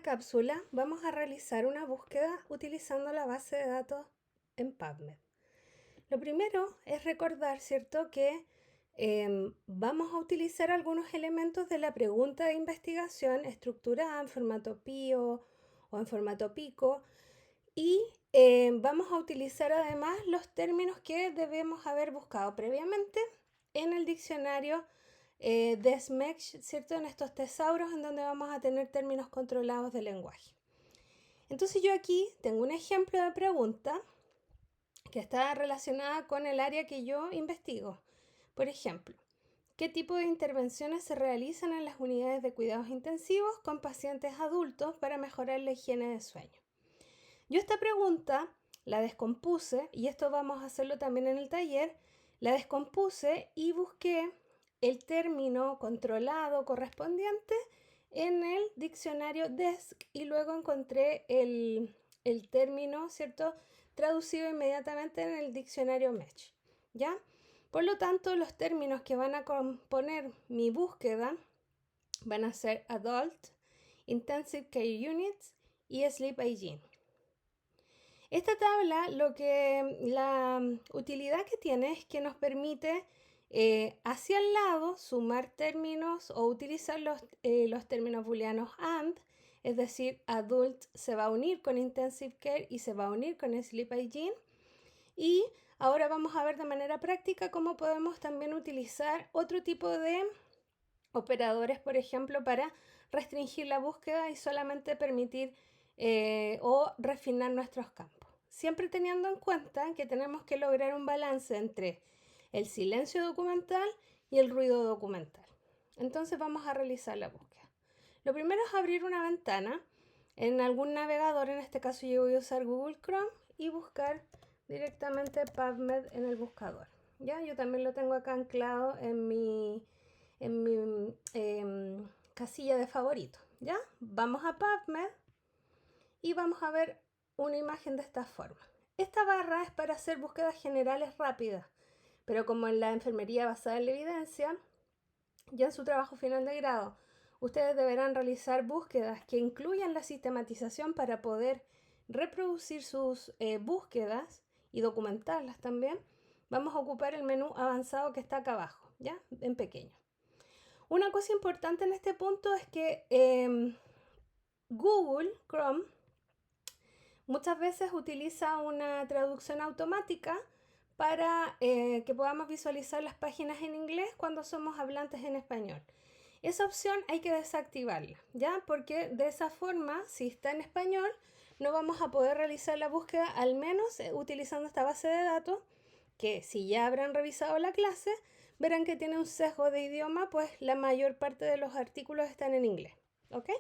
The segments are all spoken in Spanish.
Cápsula vamos a realizar una búsqueda utilizando la base de datos en PubMed. Lo primero es recordar, ¿cierto?, que vamos a utilizar algunos elementos de la pregunta de investigación estructurada en formato PIO o en formato PICO y vamos a utilizar además los términos que debemos haber buscado previamente en el diccionario de SMEC, ¿cierto? En estos tesauros en donde vamos a tener términos controlados de lenguaje. Entonces yo aquí tengo un ejemplo de pregunta que está relacionada con el área que yo investigo. Por ejemplo, ¿qué tipo de intervenciones se realizan en las unidades de cuidados intensivos con pacientes adultos para mejorar la higiene de sueño? Yo esta pregunta la descompuse, y esto vamos a hacerlo también en el taller, la descompuse y busqué el término controlado correspondiente en el diccionario DESC y luego encontré el término, ¿cierto?, traducido inmediatamente en el diccionario MESH, ¿ya? Por lo tanto, los términos que van a componer mi búsqueda van a ser Adult, Intensive Care Units y Sleep Hygiene. Esta tabla, la utilidad que tiene es que nos permite hacia el lado sumar términos o utilizar los términos booleanos AND, es decir, adult se va a unir con intensive care y se va a unir con sleep hygiene. Y ahora vamos a ver de manera práctica cómo podemos también utilizar otro tipo de operadores, por ejemplo, para restringir la búsqueda y solamente permitir o refinar nuestros campos. Siempre teniendo en cuenta que tenemos que lograr un balance entre el silencio documental y el ruido documental. Entonces vamos a realizar la búsqueda. Lo primero es abrir una ventana en algún navegador, en este caso yo voy a usar Google Chrome y buscar directamente PubMed en el buscador. ¿Ya? Yo también lo tengo acá anclado en mi casilla de favorito. ¿Ya? Vamos a PubMed y vamos a ver una imagen de esta forma. Esta barra es para hacer búsquedas generales rápidas, pero como en la enfermería basada en la evidencia, ya en su trabajo final de grado, ustedes deberán realizar búsquedas que incluyan la sistematización para poder reproducir sus búsquedas y documentarlas también. Vamos a ocupar el menú avanzado que está acá abajo, ¿ya? En pequeño. Una cosa importante en este punto es que Google Chrome muchas veces utiliza una traducción automática para que podamos visualizar las páginas en inglés cuando somos hablantes en español. Esa opción hay que desactivarla, ¿ya? Porque de esa forma, si está en español, no vamos a poder realizar la búsqueda, al menos utilizando esta base de datos, que si ya habrán revisado la clase, verán que tiene un sesgo de idioma, pues la mayor parte de los artículos están en inglés, ¿ok?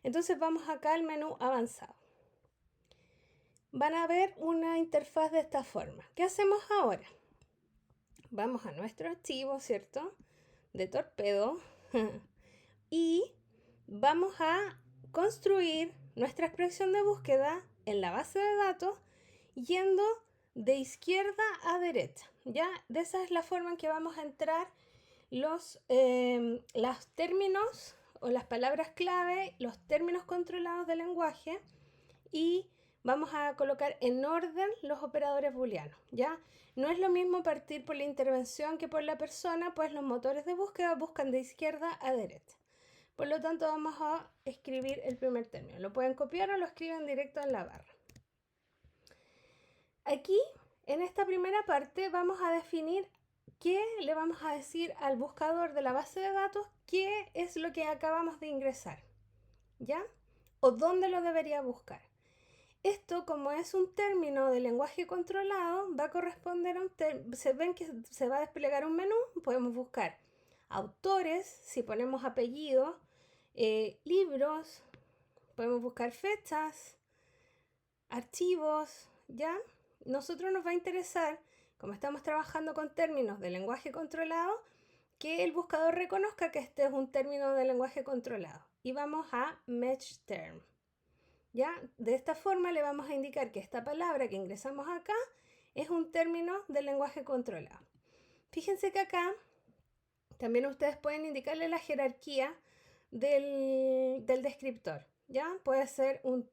Entonces vamos acá al menú avanzado. Van a ver una interfaz de esta forma. ¿Qué hacemos ahora? Vamos a nuestro archivo, ¿cierto?, de torpedo y vamos a construir nuestra expresión de búsqueda en la base de datos yendo de izquierda a derecha, ¿ya? De esa es la forma en que vamos a entrar los términos o las palabras clave, los términos controlados del lenguaje, y vamos a colocar en orden los operadores booleanos, ¿ya? No es lo mismo partir por la intervención que por la persona, pues los motores de búsqueda buscan de izquierda a derecha. Por lo tanto, vamos a escribir el primer término. Lo pueden copiar o lo escriben directo en la barra. Aquí, en esta primera parte, vamos a definir qué le vamos a decir al buscador de la base de datos, qué es lo que acabamos de ingresar, ¿ya? O dónde lo debería buscar. Esto, como es un término de lenguaje controlado, va a corresponder a un se ven que se va a desplegar un menú. Podemos buscar autores, si ponemos apellidos, libros, podemos buscar fechas, archivos, ¿ya? Nosotros nos va a interesar, como estamos trabajando con términos de lenguaje controlado, que el buscador reconozca que este es un término de lenguaje controlado. Y vamos a Match Term. ¿Ya? De esta forma le vamos a indicar que esta palabra que ingresamos acá es un término del lenguaje controlado. Fíjense que acá también ustedes pueden indicarle la jerarquía del descriptor. ¿ya? Puede ser un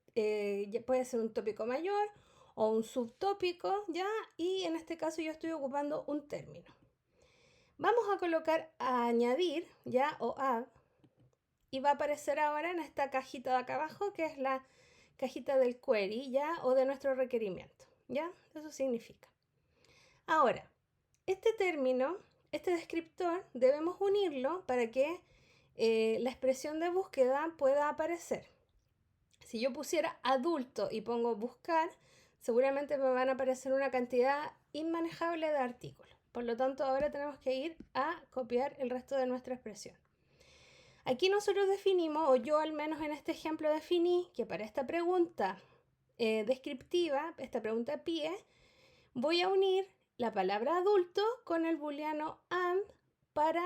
tópico mayor o un subtópico, ¿ya? Y en este caso yo estoy ocupando un término. Vamos a colocar a añadir, ¿ya? O add, y va a aparecer ahora en esta cajita de acá abajo, que es la cajita del query, ¿ya? O de nuestro requerimiento, ¿ya? Eso significa. Ahora, este término, este descriptor, debemos unirlo para que la expresión de búsqueda pueda aparecer. Si yo pusiera adulto y pongo buscar, seguramente me van a aparecer una cantidad inmanejable de artículos. Por lo tanto, ahora tenemos que ir a copiar el resto de nuestra expresión. Aquí nosotros definimos, o yo al menos en este ejemplo definí, que para esta pregunta descriptiva, esta pregunta PIE, voy a unir la palabra adulto con el booleano and para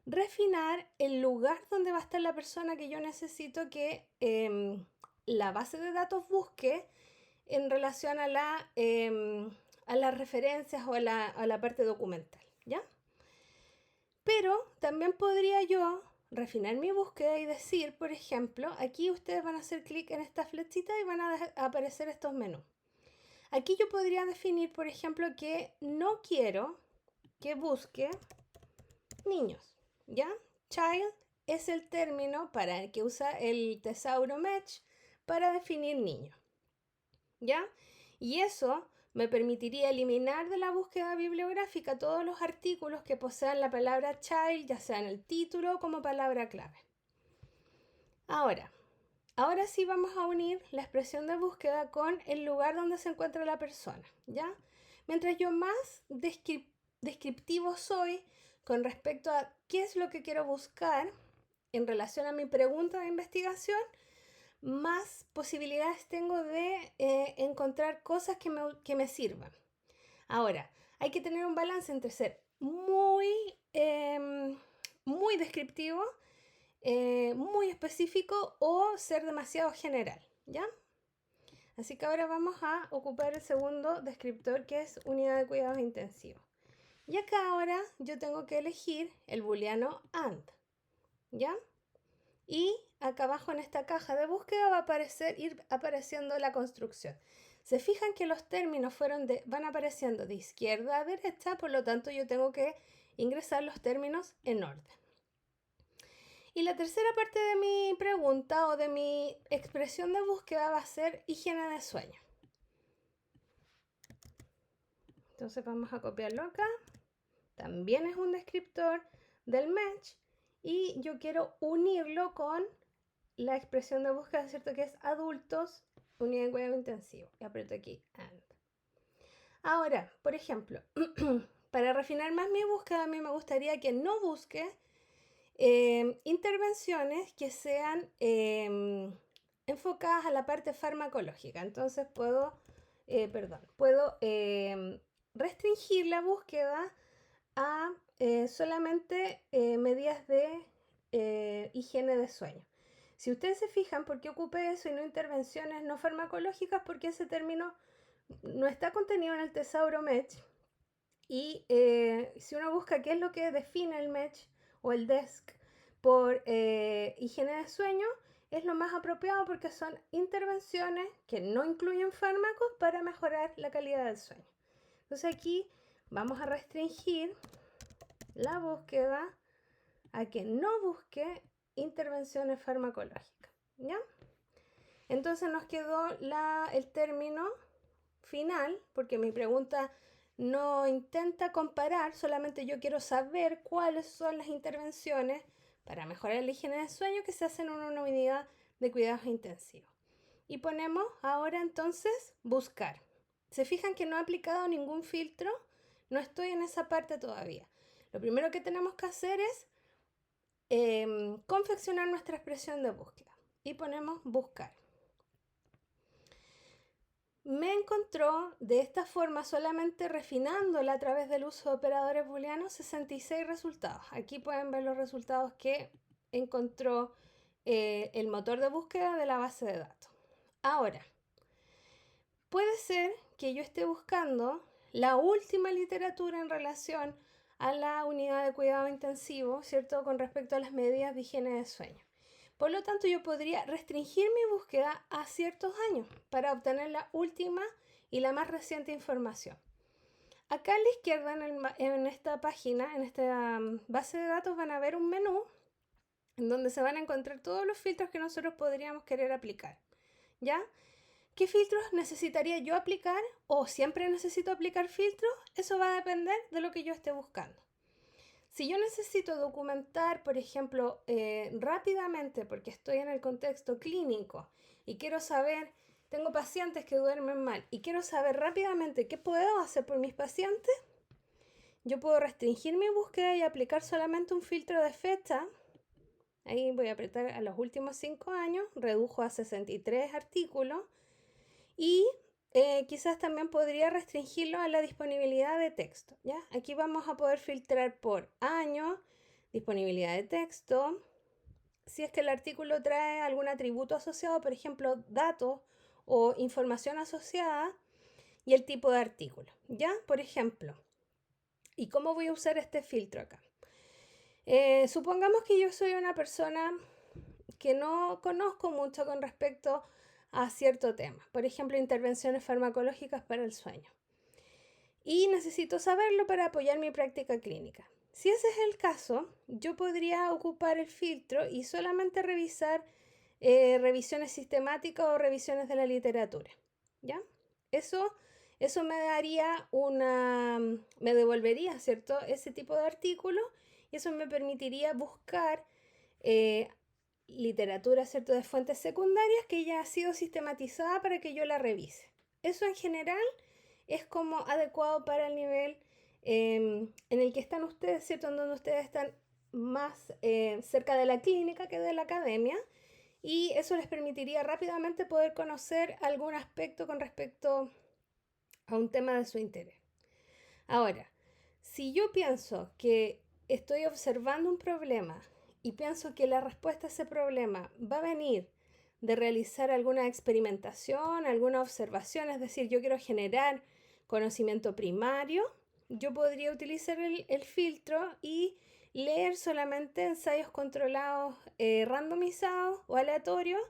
refinar el lugar donde va a estar la persona que yo necesito que la base de datos busque en relación a las referencias o a la parte documental, ¿ya? Pero también podría yo refinar mi búsqueda y decir, por ejemplo, aquí ustedes van a hacer clic en esta flechita y van a aparecer estos menús. Aquí yo podría definir, por ejemplo, que no quiero que busque niños, ¿ya? Child es el término para el que usa el Thesauro Match para definir niño, ¿ya? Y eso me permitiría eliminar de la búsqueda bibliográfica todos los artículos que posean la palabra child, ya sea en el título o como palabra clave. Ahora sí vamos a unir la expresión de búsqueda con el lugar donde se encuentra la persona, ¿ya? Mientras yo más descriptivo soy con respecto a qué es lo que quiero buscar en relación a mi pregunta de investigación, más posibilidades tengo de encontrar cosas que me sirvan. Ahora, hay que tener un balance entre ser muy descriptivo, muy específico o ser demasiado general, ¿ya? Así que ahora vamos a ocupar el segundo descriptor, que es unidad de cuidados intensivos. Y acá ahora yo tengo que elegir el booleano AND, ¿ya? Y acá abajo en esta caja de búsqueda va a ir apareciendo la construcción. Se fijan que los términos van apareciendo de izquierda a derecha, por lo tanto yo tengo que ingresar los términos en orden. Y la tercera parte de mi pregunta o de mi expresión de búsqueda va a ser higiene de sueño. Entonces vamos a copiarlo acá. También es un descriptor del match y yo quiero unirlo con la expresión de búsqueda, ¿cierto? Que es adultos, unidad de cuidado intensivo. Y aprieto aquí AND. Ahora, por ejemplo, para refinar más mi búsqueda, a mí me gustaría que no busque intervenciones que sean enfocadas a la parte farmacológica. Entonces puedo restringir la búsqueda a solamente medidas de higiene de sueño. Si ustedes se fijan, ¿por qué ocupé eso y no intervenciones no farmacológicas? Porque ese término no está contenido en el Thesauro Match. Y si uno busca qué es lo que define el Match o el DESC por higiene de sueño, es lo más apropiado porque son intervenciones que no incluyen fármacos para mejorar la calidad del sueño. Entonces aquí vamos a restringir la búsqueda a que no busque intervenciones farmacológicas, ¿ya? Entonces nos quedó el término final, porque mi pregunta no intenta comparar, solamente yo quiero saber cuáles son las intervenciones para mejorar la higiene de sueño que se hacen en una unidad de cuidados intensivos. Y ponemos ahora entonces buscar. ¿Se fijan que no he aplicado ningún filtro? No estoy en esa parte todavía. Lo primero que tenemos que hacer es confeccionar nuestra expresión de búsqueda y ponemos buscar. Me encontró de esta forma, solamente refinándola a través del uso de operadores booleanos, 66 resultados. Aquí pueden ver los resultados que encontró el motor de búsqueda de la base de datos. Ahora, puede ser que yo esté buscando la última literatura en relación a la unidad de cuidado intensivo, ¿cierto? Con respecto a las medidas de higiene de sueño. Por lo tanto, yo podría restringir mi búsqueda a ciertos años para obtener la última y la más reciente información. Acá a la izquierda en esta página, en esta base de datos, van a ver un menú en donde se van a encontrar todos los filtros que nosotros podríamos querer aplicar. ¿Ya? ¿Qué filtros necesitaría yo aplicar o siempre necesito aplicar filtros? Eso va a depender de lo que yo esté buscando. Si yo necesito documentar, por ejemplo, rápidamente, porque estoy en el contexto clínico y quiero saber, tengo pacientes que duermen mal y quiero saber rápidamente qué puedo hacer por mis pacientes, yo puedo restringir mi búsqueda y aplicar solamente un filtro de fecha. Ahí voy a apretar a los últimos 5 años, redujo a 63 artículos y quizás también podría restringirlo a la disponibilidad de texto, ¿ya? Aquí vamos a poder filtrar por año, disponibilidad de texto, si es que el artículo trae algún atributo asociado, por ejemplo, datos o información asociada y el tipo de artículo, ¿ya? Por ejemplo, ¿y cómo voy a usar este filtro acá? Supongamos que yo soy una persona que no conozco mucho con respecto a cierto tema, por ejemplo, intervenciones farmacológicas para el sueño, y necesito saberlo para apoyar mi práctica clínica. Si ese es el caso, yo podría ocupar el filtro y solamente revisar revisiones sistemáticas o revisiones de la literatura, ¿ya? Eso me daría me devolvería, ¿cierto? Ese tipo de artículos y eso me permitiría buscar eh, literatura, ¿cierto? De fuentes secundarias que ya ha sido sistematizada para que yo la revise. Eso en general es como adecuado para el nivel en el que están ustedes, ¿cierto? En donde ustedes están más cerca de la clínica que de la academia y eso les permitiría rápidamente poder conocer algún aspecto con respecto a un tema de su interés. Ahora, si yo pienso que estoy observando un problema y pienso que la respuesta a ese problema va a venir de realizar alguna experimentación, alguna observación, es decir, yo quiero generar conocimiento primario, yo podría utilizar el filtro y leer solamente ensayos controlados, randomizados o aleatorios,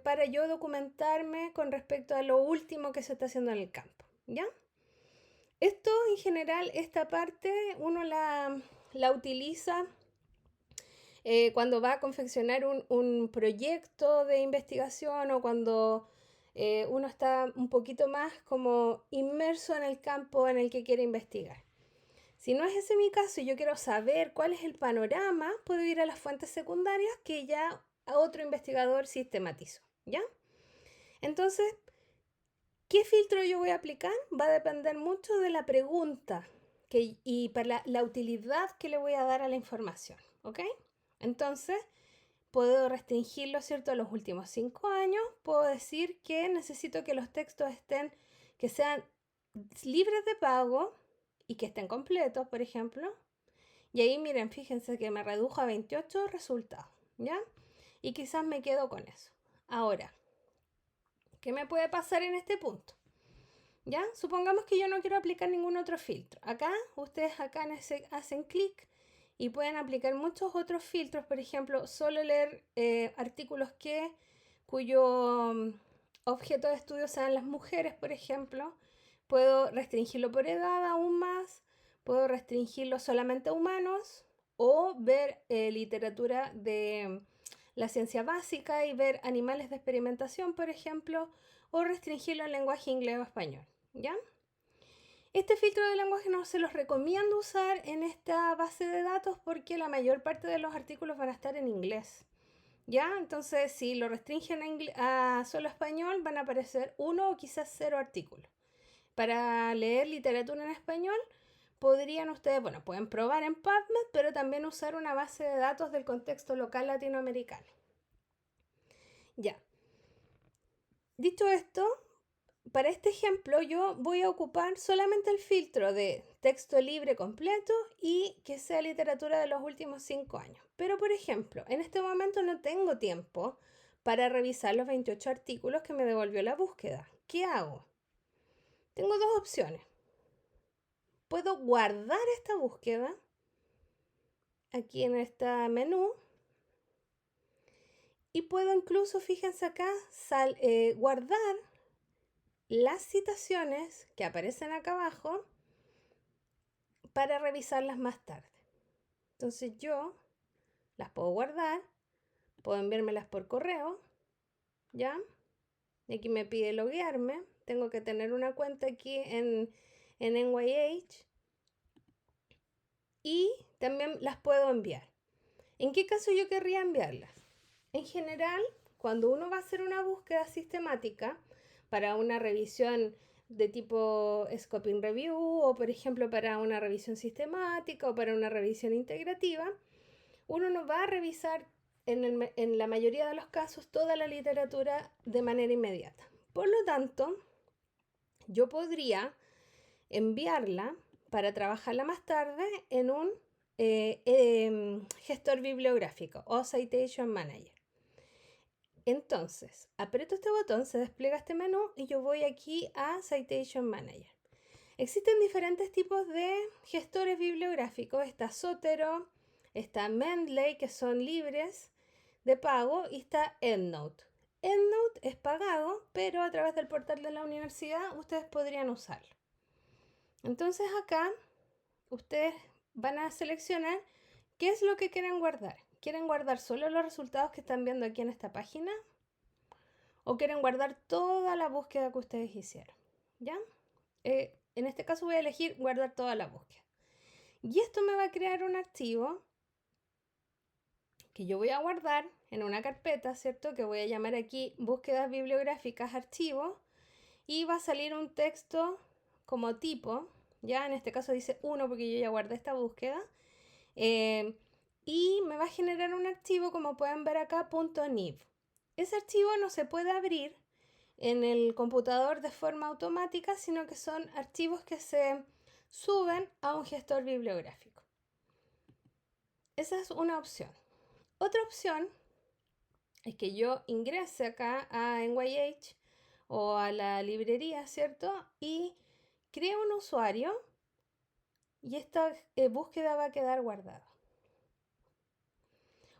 para yo documentarme con respecto a lo último que se está haciendo en el campo, ¿ya? Esto en general, esta parte uno la utiliza cuando va a confeccionar un proyecto de investigación o cuando uno está un poquito más como inmerso en el campo en el que quiere investigar. Si no es ese mi caso y yo quiero saber cuál es el panorama, puedo ir a las fuentes secundarias que ya otro investigador sistematizó, ¿ya? Entonces, ¿qué filtro yo voy a aplicar? Va a depender mucho de la pregunta y para la utilidad que le voy a dar a la información, ¿ok? Entonces, puedo restringirlo, ¿cierto? A los últimos 5 años. Puedo decir que necesito que los textos que sean libres de pago y que estén completos, por ejemplo. Y ahí, miren, fíjense que me redujo a 28 resultados, ¿ya? Y quizás me quedo con eso. Ahora, ¿qué me puede pasar en este punto? ¿Ya? Supongamos que yo no quiero aplicar ningún otro filtro. Ustedes hacen clic y pueden aplicar muchos otros filtros. Por ejemplo, solo leer artículos cuyo objeto de estudio sean las mujeres, por ejemplo. Puedo restringirlo por edad aún más. Puedo restringirlo solamente a humanos o ver literatura de la ciencia básica y ver animales de experimentación, por ejemplo, o restringirlo en lenguaje inglés o español, ¿ya? Este filtro de lenguaje no se los recomiendo usar en esta base de datos porque la mayor parte de los artículos van a estar en inglés, ¿ya? Entonces, si lo restringen a solo español, van a aparecer 1 o quizás 0 artículos. Para leer literatura en español, podrían ustedes, bueno, pueden probar en PubMed, pero también usar una base de datos del contexto local latinoamericano. Ya. Dicho esto, para este ejemplo yo voy a ocupar solamente el filtro de texto libre completo y que sea literatura de los últimos 5 años. Pero por ejemplo, en este momento no tengo tiempo para revisar los 28 artículos que me devolvió la búsqueda. ¿Qué hago? Tengo dos opciones. Puedo guardar esta búsqueda aquí en este menú Y puedo incluso, fíjense acá, guardar las citaciones que aparecen acá abajo para revisarlas más tarde. Entonces yo las puedo guardar, puedo enviármelas por correo, ¿ya? Y aquí me pide loguearme. Tengo que tener una cuenta aquí en NYH. Y también las puedo enviar. ¿En qué caso yo querría enviarlas? En general, cuando uno va a hacer una búsqueda sistemática para una revisión de tipo Scoping Review o, por ejemplo, para una revisión sistemática o para una revisión integrativa, uno no va a revisar en la mayoría de los casos toda la literatura de manera inmediata. Por lo tanto, yo podría enviarla para trabajarla más tarde en un gestor bibliográfico o Citation Manager. Entonces, aprieto este botón, se despliega este menú y yo voy aquí a Citation Manager. Existen diferentes tipos de gestores bibliográficos. Está Zotero, está Mendeley, que son libres de pago, y está EndNote. EndNote es pagado, pero a través del portal de la universidad ustedes podrían usarlo. Entonces acá ustedes van a seleccionar qué es lo que quieren guardar. ¿Quieren guardar solo los resultados que están viendo aquí en esta página? ¿O quieren guardar toda la búsqueda que ustedes hicieron? ¿Ya? En este caso voy a elegir guardar toda la búsqueda. Y esto me va a crear un archivo que yo voy a guardar en una carpeta, ¿cierto? Que voy a llamar aquí búsquedas bibliográficas archivo, y va a salir un texto como tipo, ya en este caso dice 1 porque yo ya guardé esta búsqueda, y me va a generar un archivo, como pueden ver acá, .niv. Ese archivo no se puede abrir en el computador de forma automática, sino que son archivos que se suben a un gestor bibliográfico. Esa es una opción. Otra opción es que yo ingrese acá a NYH o a la librería, ¿cierto? Y cree un usuario y esta búsqueda va a quedar guardada.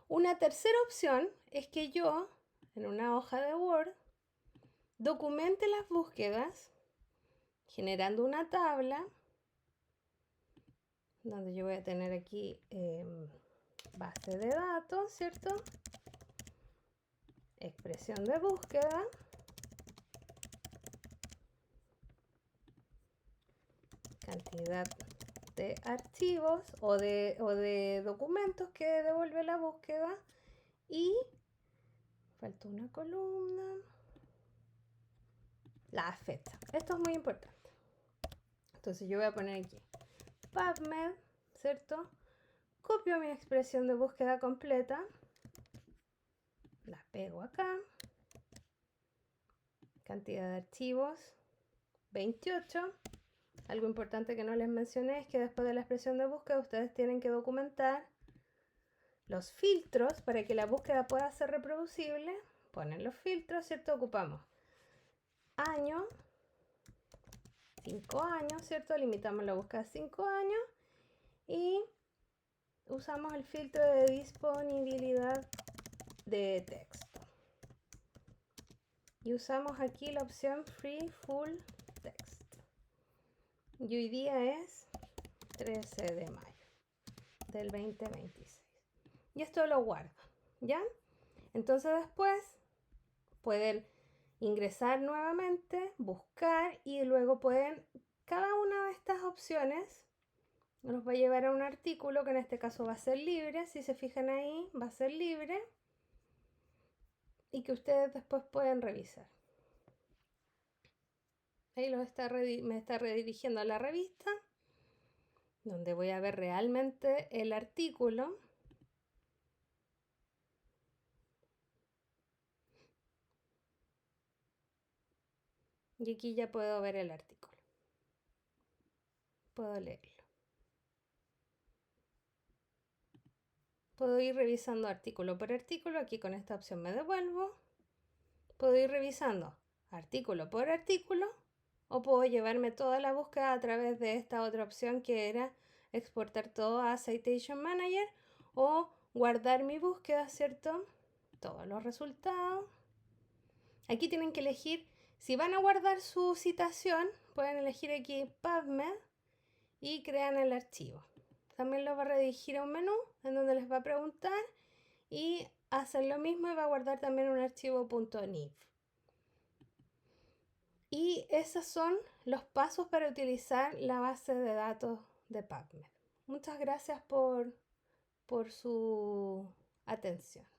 Una tercera opción es que yo, en una hoja de Word, documente las búsquedas generando una tabla donde yo voy a tener aquí base de datos, ¿cierto? Expresión de búsqueda. Cantidad de archivos o de documentos que devuelve la búsqueda. Y falta una columna. La fecha. Esto es muy importante. Entonces yo voy a poner aquí PubMed, ¿cierto? Copio mi expresión de búsqueda completa. La pego acá. Cantidad de archivos 28. Algo importante que no les mencioné es que después de la expresión de búsqueda ustedes tienen que documentar los filtros para que la búsqueda pueda ser reproducible. Ponen los filtros, ¿cierto? Ocupamos año, 5 años, ¿cierto? Limitamos la búsqueda a 5 años y usamos el filtro de disponibilidad de texto. Y usamos aquí la opción Free Full Text. Y hoy día es 13 de mayo del 2026. Y esto lo guardo, ¿ya? Entonces después pueden ingresar nuevamente, buscar y luego pueden, cada una de estas opciones nos va a llevar a un artículo que en este caso va a ser libre. Si se fijan ahí, va a ser libre y que ustedes después pueden revisar. Ahí me está redirigiendo a la revista, donde voy a ver realmente el artículo. Y aquí ya puedo ver el artículo. Puedo leerlo. Puedo ir revisando artículo por artículo. Aquí con esta opción me devuelvo. Puedo ir revisando artículo por artículo. O puedo llevarme toda la búsqueda a través de esta otra opción que era exportar todo a Citation Manager o guardar mi búsqueda, ¿cierto? todos los resultados. Aquí tienen que elegir, si van a guardar su citación, pueden elegir aquí PubMed y crean el archivo. También lo va a redirigir a un menú en donde les va a preguntar y hacen lo mismo y va a guardar también un archivo .nif. Y esos son los pasos para utilizar la base de datos de PubMed. Muchas gracias por su atención.